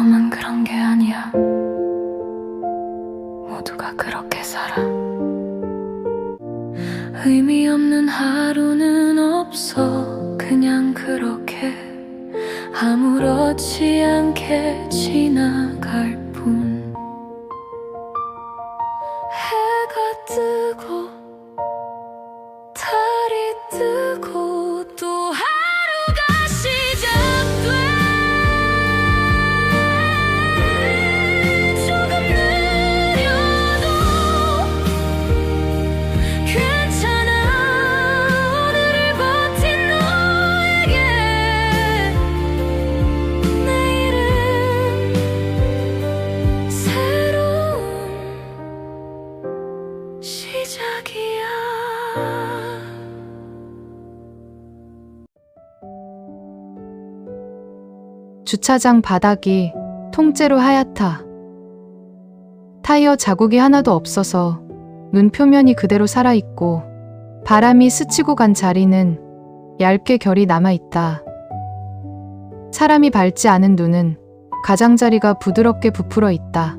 너만 그런 게 아니야. 모두가 그렇게 살아. 의미 없는 하루는 없어. 그냥 그렇게 아무렇지 않게 지나갈 뿐. 해가 뜨고 달이 뜨고 또 하루가 시작돼. 조금 느려도 괜찮아. 오늘을 버틴 너에게 내일은 새로운 시작이야. 주차장 바닥이 통째로 하얗다. 타이어 자국이 하나도 없어서 눈 표면이 그대로 살아있고 바람이 스치고 간 자리는 얇게 결이 남아있다. 사람이 밟지 않은 눈은 가장자리가 부드럽게 부풀어 있다.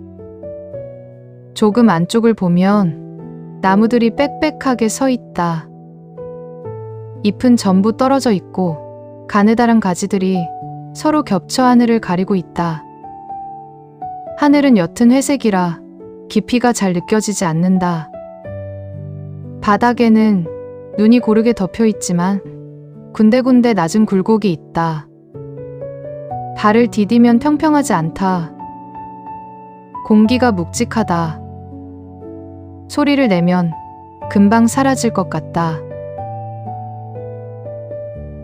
조금 안쪽을 보면 나무들이 빽빽하게 서 있다. 잎은 전부 떨어져 있고 가느다란 가지들이 서로 겹쳐 하늘을 가리고 있다. 하늘은 옅은 회색이라 깊이가 잘 느껴지지 않는다. 바닥에는 눈이 고르게 덮여 있지만 군데군데 낮은 굴곡이 있다. 발을 디디면 평평하지 않다. 공기가 묵직하다. 소리를 내면 금방 사라질 것 같다.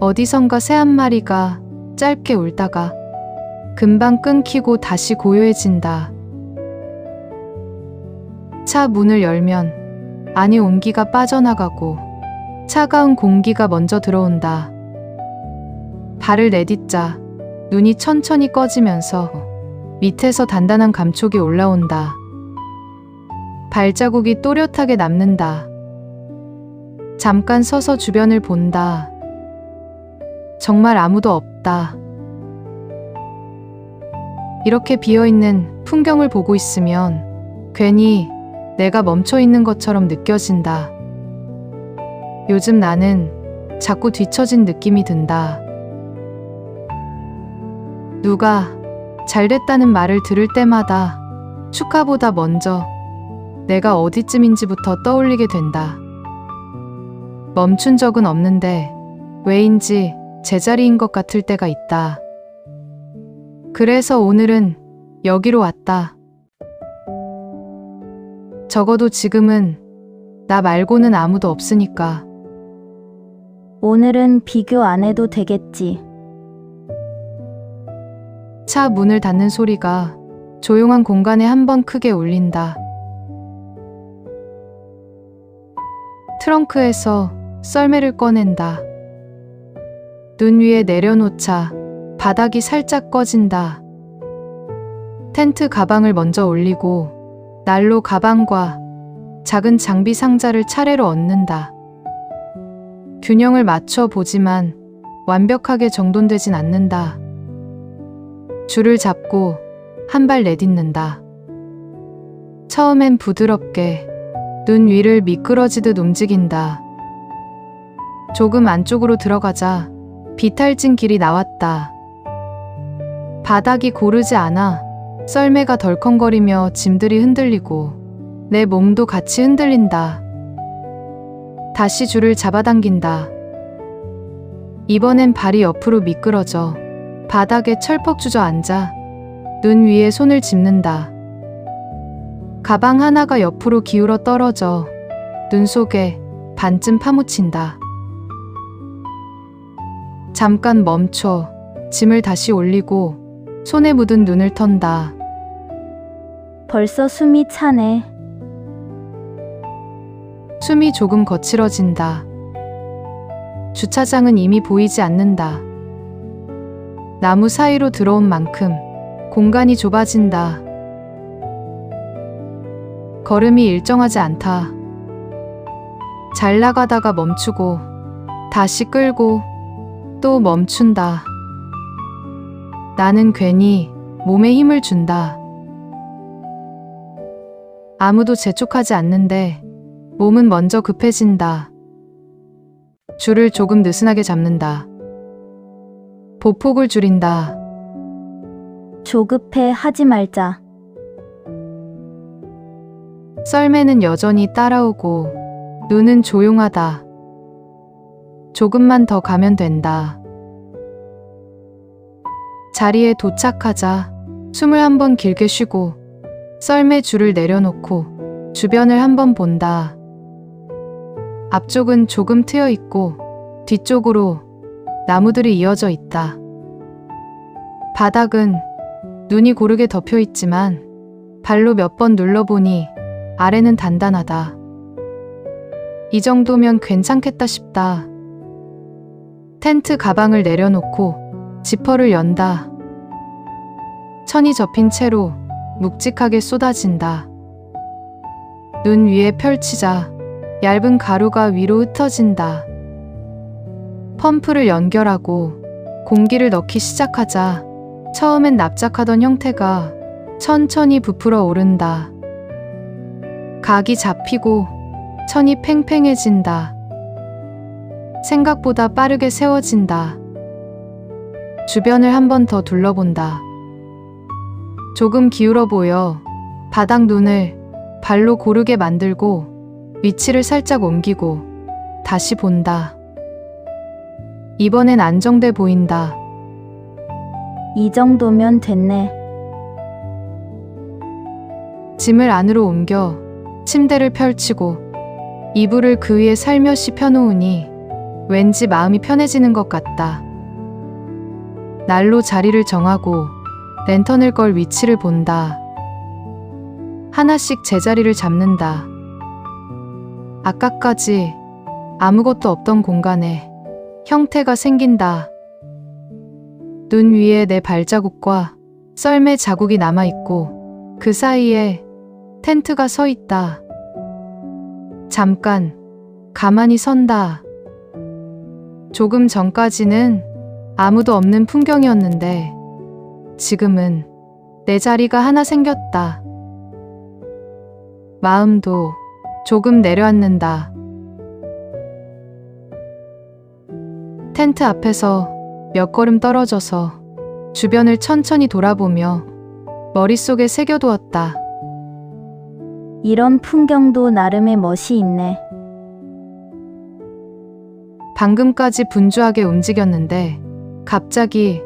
어디선가 새 한 마리가 짧게 울다가 금방 끊기고 다시 고요해진다. 차 문을 열면 안에 온기가 빠져나가고 차가운 공기가 먼저 들어온다. 발을 내딛자 눈이 천천히 꺼지면서 밑에서 단단한 감촉이 올라온다. 발자국이 또렷하게 남는다. 잠깐 서서 주변을 본다. 정말 아무도 없다. 이렇게 비어있는 풍경을 보고 있으면 괜히 내가 멈춰 있는 것처럼 느껴진다. 요즘 나는 자꾸 뒤처진 느낌이 든다. 누가 잘됐다는 말을 들을 때마다 축하보다 먼저 내가 어디쯤인지부터 떠올리게 된다. 멈춘 적은 없는데 왜인지 제자리인 것 같을 때가 있다. 그래서 오늘은 여기로 왔다. 적어도 지금은 나 말고는 아무도 없으니까. 오늘은 비교 안 해도 되겠지. 차 문을 닫는 소리가 조용한 공간에 한 번 크게 울린다. 트렁크에서 썰매를 꺼낸다. 눈 위에 내려놓자 바닥이 살짝 꺼진다. 텐트 가방을 먼저 올리고 난로 가방과 작은 장비 상자를 차례로 얹는다. 균형을 맞춰 보지만 완벽하게 정돈되진 않는다. 줄을 잡고 한 발 내딛는다. 처음엔 부드럽게 눈 위를 미끄러지듯 움직인다. 조금 안쪽으로 들어가자 비탈진 길이 나왔다. 바닥이 고르지 않아 썰매가 덜컹거리며 짐들이 흔들리고 내 몸도 같이 흔들린다. 다시 줄을 잡아당긴다. 이번엔 발이 옆으로 미끄러져 바닥에 철퍽 주저앉아 눈 위에 손을 짚는다. 가방 하나가 옆으로 기울어 떨어져 눈 속에 반쯤 파묻힌다. 잠깐 멈춰 짐을 다시 올리고 손에 묻은 눈을 턴다. 벌써 숨이 차네. 숨이 조금 거칠어진다. 주차장은 이미 보이지 않는다. 나무 사이로 들어온 만큼 공간이 좁아진다. 걸음이 일정하지 않다. 잘 나가다가 멈추고 다시 끌고 또 멈춘다. 나는 괜히 몸에 힘을 준다. 아무도 재촉하지 않는데 몸은 먼저 급해진다. 줄을 조금 느슨하게 잡는다. 보폭을 줄인다. 조급해 하지 말자. 썰매는 여전히 따라오고 눈은 조용하다. 조금만 더 가면 된다. 자리에 도착하자 숨을 한번 길게 쉬고 썰매 줄을 내려놓고 주변을 한번 본다. 앞쪽은 조금 트여 있고 뒤쪽으로 나무들이 이어져 있다. 바닥은 눈이 고르게 덮여 있지만 발로 몇 번 눌러보니 아래는 단단하다. 이 정도면 괜찮겠다 싶다. 텐트 가방을 내려놓고 지퍼를 연다. 천이 접힌 채로 묵직하게 쏟아진다. 눈 위에 펼치자 얇은 가루가 위로 흩어진다. 펌프를 연결하고 공기를 넣기 시작하자 처음엔 납작하던 형태가 천천히 부풀어 오른다. 각이 잡히고 천이 팽팽해진다. 생각보다 빠르게 세워진다. 주변을 한 번 더 둘러본다. 조금 기울어 보여 바닥 눈을 발로 고르게 만들고 위치를 살짝 옮기고 다시 본다. 이번엔 안정돼 보인다. 이 정도면 됐네. 짐을 안으로 옮겨 침대를 펼치고 이불을 그 위에 살며시 펴놓으니 왠지 마음이 편해지는 것 같다. 날로 자리를 정하고 랜턴을 걸 위치를 본다. 하나씩 제자리를 잡는다. 아까까지 아무것도 없던 공간에 형태가 생긴다. 눈 위에 내 발자국과 썰매 자국이 남아있고 그 사이에 텐트가 서 있다. 잠깐 가만히 선다. 조금 전까지는 아무도 없는 풍경이었는데 지금은 내 자리가 하나 생겼다. 마음도 조금 내려앉는다. 텐트 앞에서 몇 걸음 떨어져서 주변을 천천히 돌아보며 머릿속에 새겨두었다. 이런 풍경도 나름의 멋이 있네. 방금까지 분주하게 움직였는데 갑자기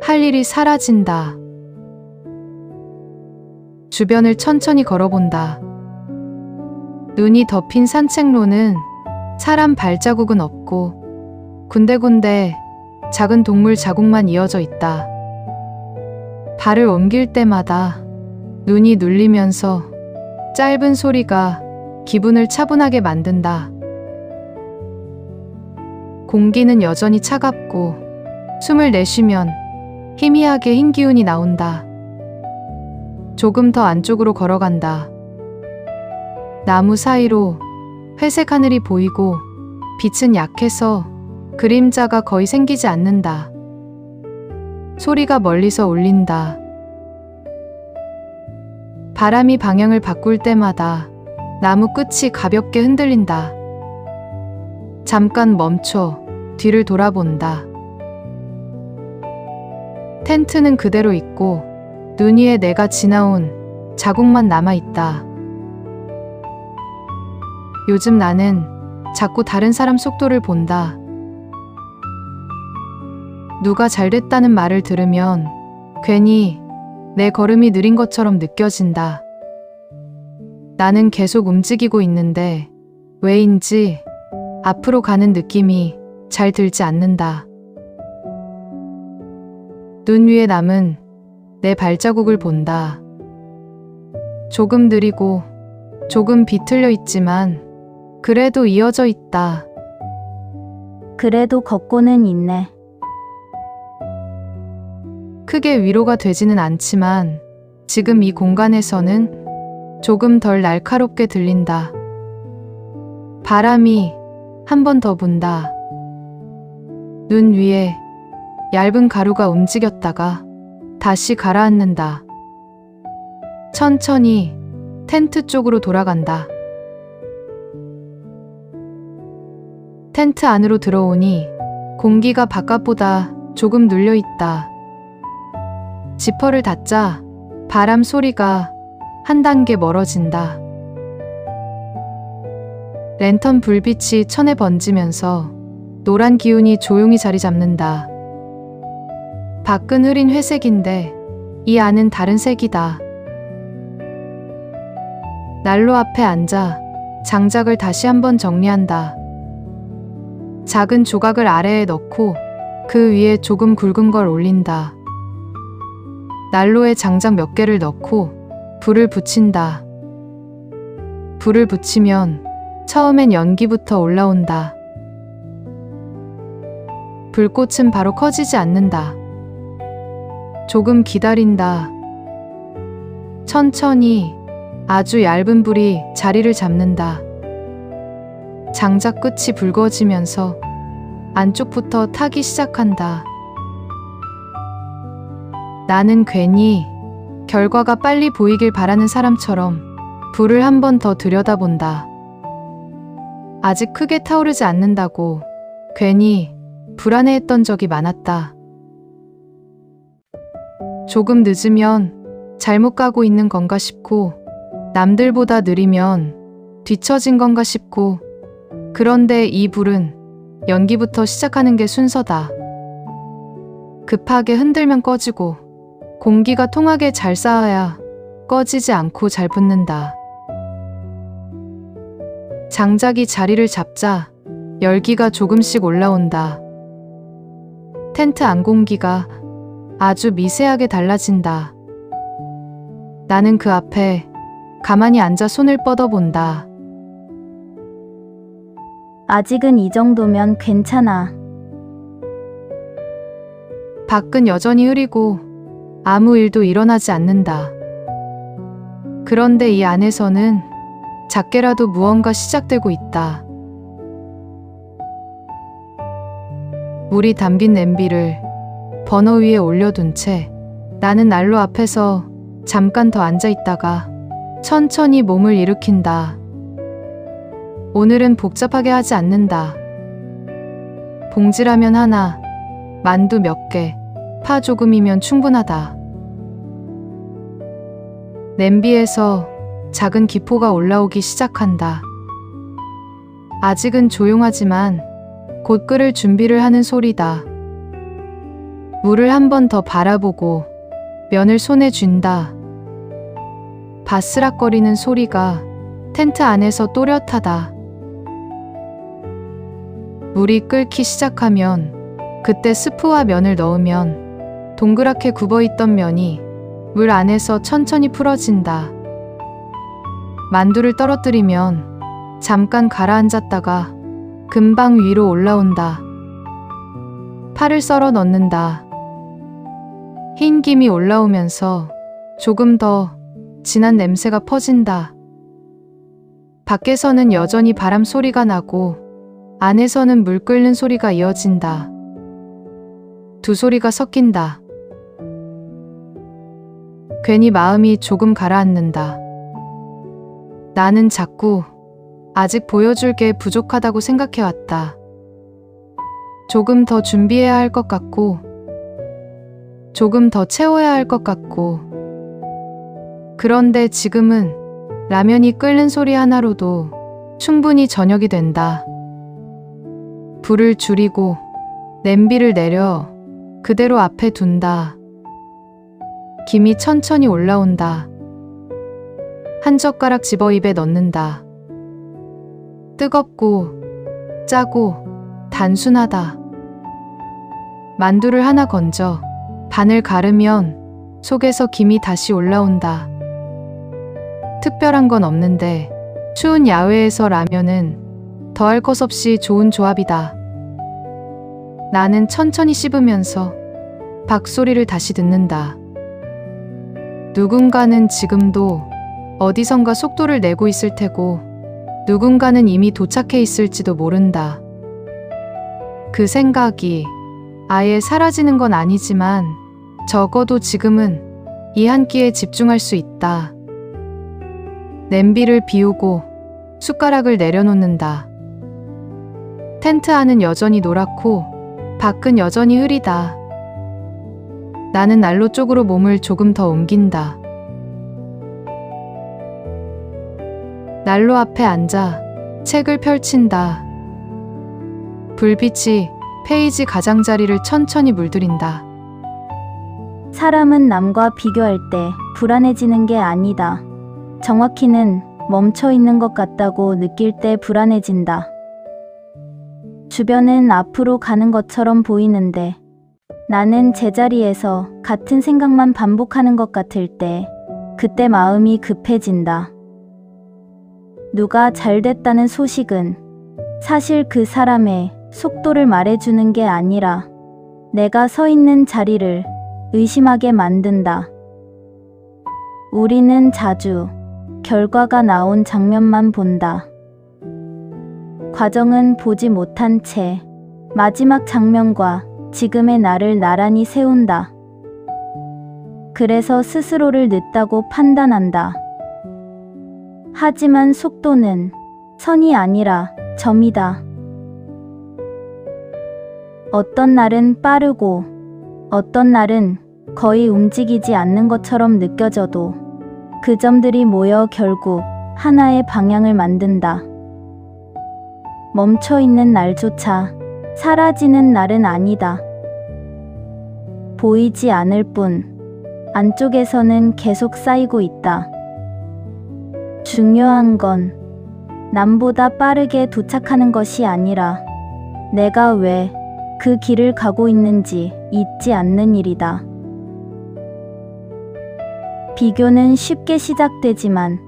할 일이 사라진다. 주변을 천천히 걸어본다. 눈이 덮인 산책로는 사람 발자국은 없고 군데군데 작은 동물 자국만 이어져 있다. 발을 옮길 때마다 눈이 눌리면서 짧은 소리가 기분을 차분하게 만든다. 공기는 여전히 차갑고 숨을 내쉬면 희미하게 흰 기운이 나온다. 조금 더 안쪽으로 걸어간다. 나무 사이로 회색 하늘이 보이고 빛은 약해서 그림자가 거의 생기지 않는다. 소리가 멀리서 울린다. 바람이 방향을 바꿀 때마다 나무 끝이 가볍게 흔들린다. 잠깐 멈춰 뒤를 돌아본다. 텐트는 그대로 있고 눈 위에 내가 지나온 자국만 남아있다. 요즘 나는 자꾸 다른 사람 속도를 본다. 누가 잘됐다는 말을 들으면 괜히 내 걸음이 느린 것처럼 느껴진다. 나는 계속 움직이고 있는데 왜인지 앞으로 가는 느낌이 잘 들지 않는다. 눈 위에 남은 내 발자국을 본다. 조금 느리고 조금 비틀려 있지만 그래도 이어져 있다. 그래도 걷고는 있네. 크게 위로가 되지는 않지만 지금 이 공간에서는 조금 덜 날카롭게 들린다. 바람이 한 번 더 분다. 눈 위에 얇은 가루가 움직였다가 다시 가라앉는다. 천천히 텐트 쪽으로 돌아간다. 텐트 안으로 들어오니 공기가 바깥보다 조금 눌려 있다. 지퍼를 닫자 바람 소리가 한 단계 멀어진다. 랜턴 불빛이 천에 번지면서 노란 기운이 조용히 자리 잡는다. 밖은 흐린 회색인데 이 안은 다른 색이다. 난로 앞에 앉아 장작을 다시 한번 정리한다. 작은 조각을 아래에 넣고 그 위에 조금 굵은 걸 올린다. 난로에 장작 몇 개를 넣고 불을 붙인다. 불을 붙이면 처음엔 연기부터 올라온다. 불꽃은 바로 커지지 않는다. 조금 기다린다. 천천히 아주 얇은 불이 자리를 잡는다. 장작 끝이 붉어지면서 안쪽부터 타기 시작한다. 나는 괜히 결과가 빨리 보이길 바라는 사람처럼 불을 한 번 더 들여다본다. 아직 크게 타오르지 않는다고 괜히 불안해했던 적이 많았다. 조금 늦으면 잘못 가고 있는 건가 싶고, 남들보다 느리면 뒤처진 건가 싶고, 그런데 이 불은 연기부터 시작하는 게 순서다. 급하게 흔들면 꺼지고, 공기가 통하게 잘 쌓아야 꺼지지 않고 잘 붙는다. 장작이 자리를 잡자 열기가 조금씩 올라온다. 텐트 안 공기가 아주 미세하게 달라진다. 나는 그 앞에 가만히 앉아 손을 뻗어본다. 아직은 이 정도면 괜찮아. 밖은 여전히 흐리고 아무 일도 일어나지 않는다. 그런데 이 안에서는 작게라도 무언가 시작되고 있다. 물이 담긴 냄비를 버너 위에 올려둔 채 나는 난로 앞에서 잠깐 더 앉아 있다가 천천히 몸을 일으킨다. 오늘은 복잡하게 하지 않는다. 봉지라면 하나, 만두 몇 개, 파 조금이면 충분하다. 냄비에서 작은 기포가 올라오기 시작한다. 아직은 조용하지만 곧 끓을 준비를 하는 소리다. 물을 한 번 더 바라보고 면을 손에 쥔다. 바스락거리는 소리가 텐트 안에서 또렷하다. 물이 끓기 시작하면 그때 스프와 면을 넣으면 동그랗게 굽어있던 면이 물 안에서 천천히 풀어진다. 만두를 떨어뜨리면 잠깐 가라앉았다가 금방 위로 올라온다. 파를 썰어 넣는다. 흰 김이 올라오면서 조금 더 진한 냄새가 퍼진다. 밖에서는 여전히 바람 소리가 나고 안에서는 물 끓는 소리가 이어진다. 두 소리가 섞인다. 괜히 마음이 조금 가라앉는다. 나는 자꾸 아직 보여줄 게 부족하다고 생각해왔다. 조금 더 준비해야 할 것 같고, 조금 더 채워야 할 것 같고, 그런데 지금은 라면이 끓는 소리 하나로도 충분히 저녁이 된다. 불을 줄이고 냄비를 내려 그대로 앞에 둔다. 김이 천천히 올라온다. 한 젓가락 집어 입에 넣는다. 뜨겁고 짜고 단순하다. 만두를 하나 건져 반을 가르면 속에서 김이 다시 올라온다. 특별한 건 없는데 추운 야외에서 라면은 더할 것 없이 좋은 조합이다. 나는 천천히 씹으면서 박소리를 다시 듣는다. 누군가는 지금도 어디선가 속도를 내고 있을 테고, 누군가는 이미 도착해 있을지도 모른다. 그 생각이 아예 사라지는 건 아니지만 적어도 지금은 이 한 끼에 집중할 수 있다. 냄비를 비우고 숟가락을 내려놓는다. 텐트 안은 여전히 노랗고 밖은 여전히 흐리다. 나는 난로 쪽으로 몸을 조금 더 옮긴다. 난로 앞에 앉아 책을 펼친다. 불빛이 페이지 가장자리를 천천히 물들인다. 사람은 남과 비교할 때 불안해지는 게 아니다. 정확히는 멈춰 있는 것 같다고 느낄 때 불안해진다. 주변은 앞으로 가는 것처럼 보이는데 나는 제자리에서 같은 생각만 반복하는 것 같을 때 그때 마음이 급해진다. 누가 잘 됐다는 소식은 사실 그 사람의 속도를 말해주는 게 아니라 내가 서 있는 자리를 의심하게 만든다. 우리는 자주 결과가 나온 장면만 본다. 과정은 보지 못한 채 마지막 장면과 지금의 나를 나란히 세운다. 그래서 스스로를 늦다고 판단한다. 하지만 속도는 선이 아니라 점이다. 어떤 날은 빠르고 어떤 날은 거의 움직이지 않는 것처럼 느껴져도 그 점들이 모여 결국 하나의 방향을 만든다. 멈춰 있는 날조차 사라지는 날은 아니다. 보이지 않을 뿐 안쪽에서는 계속 쌓이고 있다. 중요한 건 남보다 빠르게 도착하는 것이 아니라 내가 왜 그 길을 가고 있는지 잊지 않는 일이다. 비교는 쉽게 시작되지만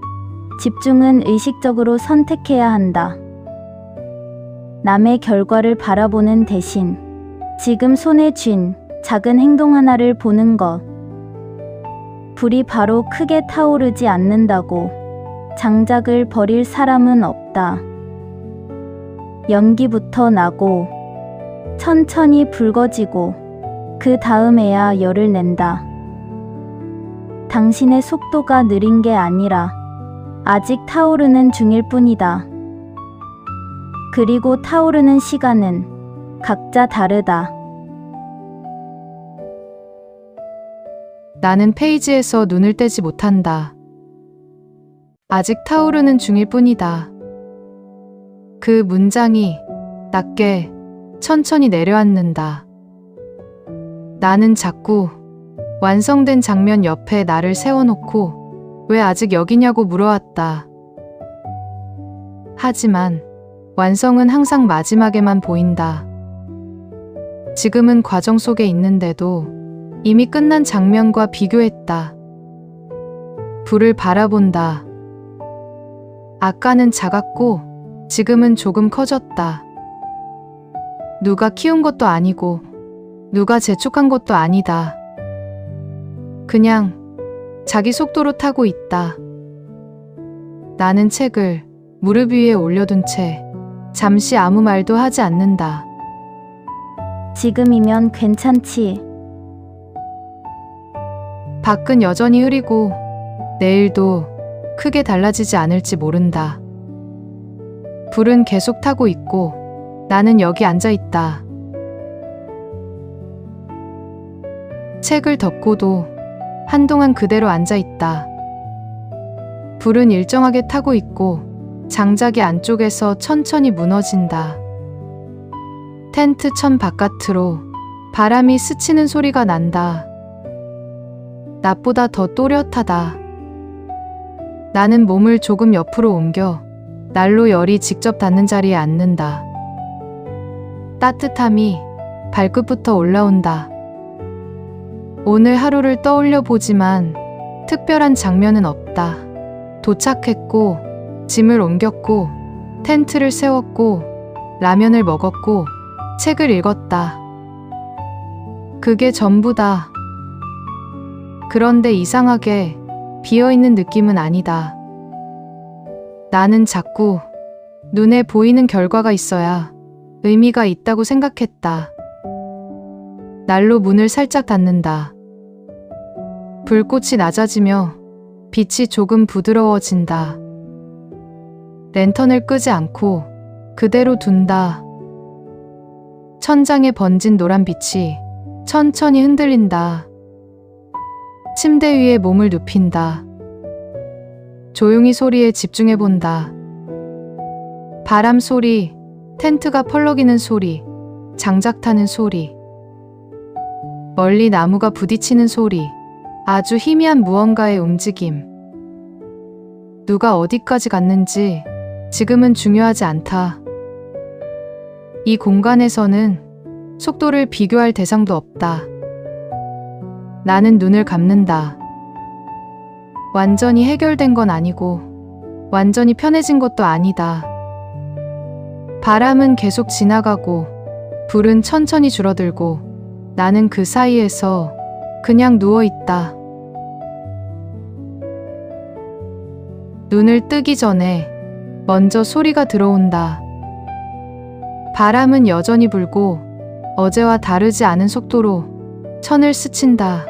집중은 의식적으로 선택해야 한다. 남의 결과를 바라보는 대신 지금 손에 쥔 작은 행동 하나를 보는 것. 불이 바로 크게 타오르지 않는다고 장작을 버릴 사람은 없다. 연기부터 나고 천천히 붉어지고 그 다음에야 열을 낸다. 당신의 속도가 느린 게 아니라 아직 타오르는 중일 뿐이다. 그리고 타오르는 시간은 각자 다르다. 나는 페이지에서 눈을 떼지 못한다. 아직 타오르는 중일 뿐이다. 그 문장이 낮게 천천히 내려앉는다. 나는 자꾸 완성된 장면 옆에 나를 세워놓고 왜 아직 여기냐고 물어왔다. 하지만 완성은 항상 마지막에만 보인다. 지금은 과정 속에 있는데도 이미 끝난 장면과 비교했다. 불을 바라본다. 아까는 작았고 지금은 조금 커졌다. 누가 키운 것도 아니고 누가 재촉한 것도 아니다. 그냥 자기 속도로 타고 있다. 나는 책을 무릎 위에 올려둔 채 잠시 아무 말도 하지 않는다. 지금이면 괜찮지. 밖은 여전히 흐리고 내일도 크게 달라지지 않을지 모른다. 불은 계속 타고 있고 나는 여기 앉아 있다. 책을 덮고도 한동안 그대로 앉아 있다. 불은 일정하게 타고 있고 장작이 안쪽에서 천천히 무너진다. 텐트 천 바깥으로 바람이 스치는 소리가 난다. 낮보다 더 또렷하다. 나는 몸을 조금 옆으로 옮겨 난로 열이 직접 닿는 자리에 앉는다. 따뜻함이 발끝부터 올라온다. 오늘 하루를 떠올려 보지만 특별한 장면은 없다. 도착했고, 짐을 옮겼고, 텐트를 세웠고, 라면을 먹었고, 책을 읽었다. 그게 전부다. 그런데 이상하게 비어있는 느낌은 아니다. 나는 자꾸 눈에 보이는 결과가 있어야 의미가 있다고 생각했다. 난로 문을 살짝 닫는다. 불꽃이 낮아지며 빛이 조금 부드러워진다. 랜턴을 끄지 않고 그대로 둔다. 천장에 번진 노란 빛이 천천히 흔들린다. 침대 위에 몸을 눕힌다. 조용히 소리에 집중해 본다. 바람 소리, 텐트가 펄럭이는 소리, 장작 타는 소리, 멀리 나무가 부딪히는 소리, 아주 희미한 무언가의 움직임. 누가 어디까지 갔는지 지금은 중요하지 않다. 이 공간에서는 속도를 비교할 대상도 없다. 나는 눈을 감는다. 완전히 해결된 건 아니고 완전히 편해진 것도 아니다. 바람은 계속 지나가고 불은 천천히 줄어들고 나는 그 사이에서 그냥 누워 있다. 눈을 뜨기 전에 먼저 소리가 들어온다. 바람은 여전히 불고 어제와 다르지 않은 속도로 천을 스친다.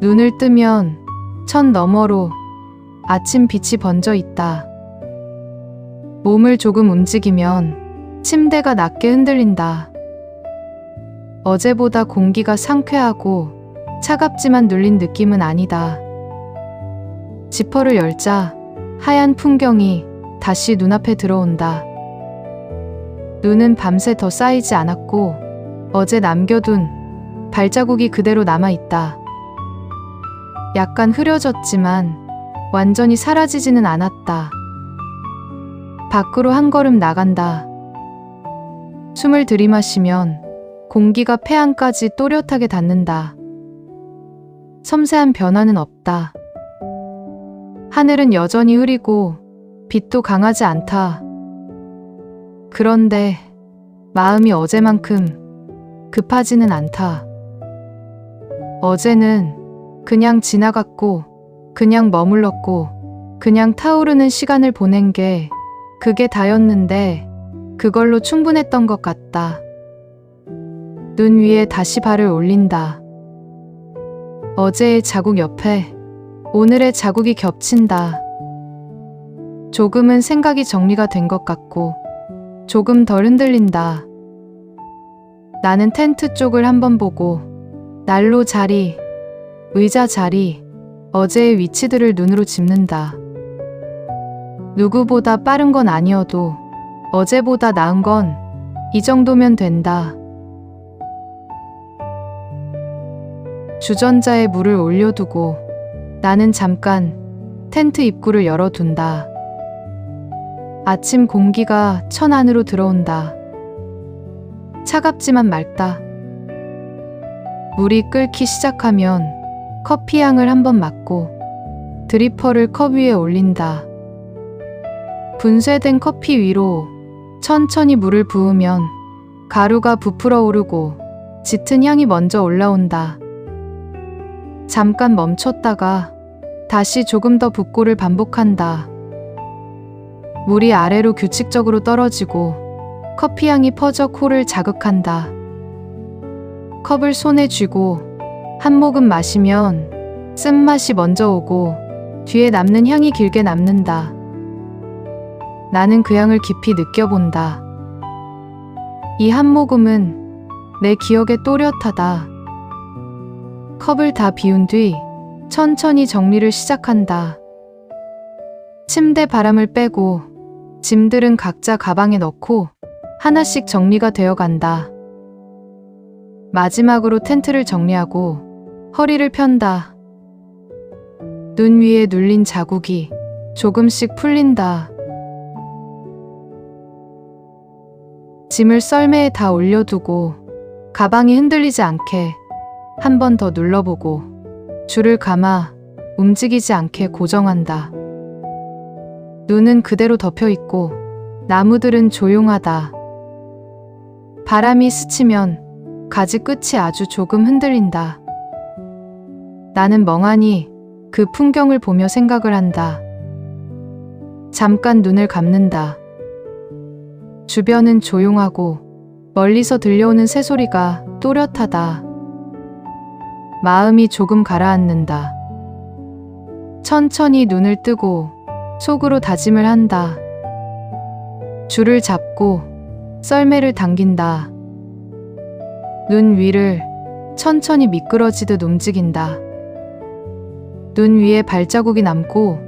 눈을 뜨면 천 너머로 아침 빛이 번져 있다. 몸을 조금 움직이면 침대가 낮게 흔들린다. 어제보다 공기가 상쾌하고 차갑지만 눌린 느낌은 아니다. 지퍼를 열자 하얀 풍경이 다시 눈앞에 들어온다. 눈은 밤새 더 쌓이지 않았고 어제 남겨둔 발자국이 그대로 남아있다. 약간 흐려졌지만 완전히 사라지지는 않았다. 밖으로 한 걸음 나간다. 숨을 들이마시면 공기가 폐안까지 또렷하게 닿는다. 섬세한 변화는 없다. 하늘은 여전히 흐리고 빛도 강하지 않다. 그런데 마음이 어제만큼 급하지는 않다. 어제는 그냥 지나갔고, 그냥 머물렀고, 그냥 타오르는 시간을 보낸 게 그게 다였는데 그걸로 충분했던 것 같다. 눈 위에 다시 발을 올린다. 어제의 자국 옆에 오늘의 자국이 겹친다. 조금은 생각이 정리가 된 것 같고 조금 덜 흔들린다. 나는 텐트 쪽을 한번 보고 난로 자리, 의자 자리, 어제의 위치들을 눈으로 짚는다. 누구보다 빠른 건 아니어도 어제보다 나은 건 이 정도면 된다. 주전자에 물을 올려두고 나는 잠깐 텐트 입구를 열어둔다. 아침 공기가 천 안으로 들어온다. 차갑지만 맑다. 물이 끓기 시작하면 커피 향을 한번 맡고 드리퍼를 컵 위에 올린다. 분쇄된 커피 위로 천천히 물을 부으면 가루가 부풀어 오르고 짙은 향이 먼저 올라온다. 잠깐 멈췄다가 다시 조금 더 붓고를 반복한다. 물이 아래로 규칙적으로 떨어지고 커피 향이 퍼져 코를 자극한다. 컵을 손에 쥐고 한 모금 마시면 쓴맛이 먼저 오고 뒤에 남는 향이 길게 남는다. 나는 그 향을 깊이 느껴본다. 이 한 모금은 내 기억에 또렷하다. 컵을 다 비운 뒤 천천히 정리를 시작한다. 침대 바람을 빼고 짐들은 각자 가방에 넣고 하나씩 정리가 되어 간다. 마지막으로 텐트를 정리하고 허리를 편다. 눈 위에 눌린 자국이 조금씩 풀린다. 짐을 썰매에 다 올려두고 가방이 흔들리지 않게 한 번 더 눌러보고 줄을 감아 움직이지 않게 고정한다. 눈은 그대로 덮여 있고 나무들은 조용하다. 바람이 스치면 가지 끝이 아주 조금 흔들린다. 나는 멍하니 그 풍경을 보며 생각을 한다. 잠깐 눈을 감는다. 주변은 조용하고 멀리서 들려오는 새소리가 또렷하다. 마음이 조금 가라앉는다. 천천히 눈을 뜨고 속으로 다짐을 한다. 줄을 잡고 썰매를 당긴다. 눈 위를 천천히 미끄러지듯 움직인다. 눈 위에 발자국이 남고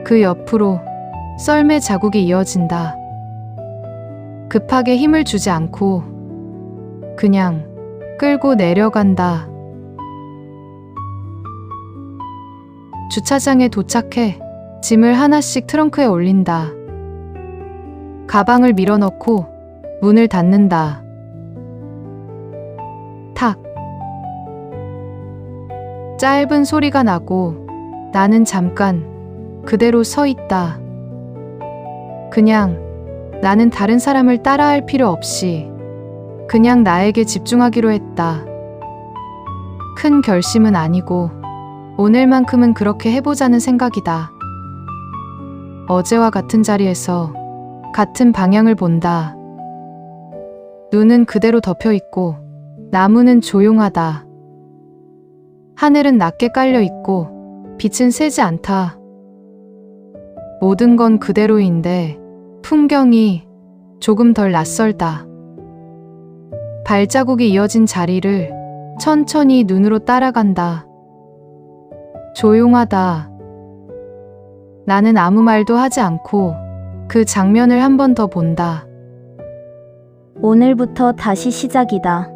그 옆으로 썰매 자국이 이어진다. 급하게 힘을 주지 않고 그냥 끌고 내려간다. 주차장에 도착해 짐을 하나씩 트렁크에 올린다. 가방을 밀어넣고 문을 닫는다. 탁. 짧은 소리가 나고 나는 잠깐 그대로 서 있다. 그냥 나는 다른 사람을 따라할 필요 없이 그냥 나에게 집중하기로 했다. 큰 결심은 아니고 오늘만큼은 그렇게 해보자는 생각이다. 어제와 같은 자리에서 같은 방향을 본다. 눈은 그대로 덮여 있고 나무는 조용하다. 하늘은 낮게 깔려 있고 빛은 세지 않다. 모든 건 그대로인데 풍경이 조금 덜 낯설다. 발자국이 이어진 자리를 천천히 눈으로 따라간다. 조용하다. 나는 아무 말도 하지 않고 그 장면을 한 번 더 본다. 오늘부터 다시 시작이다.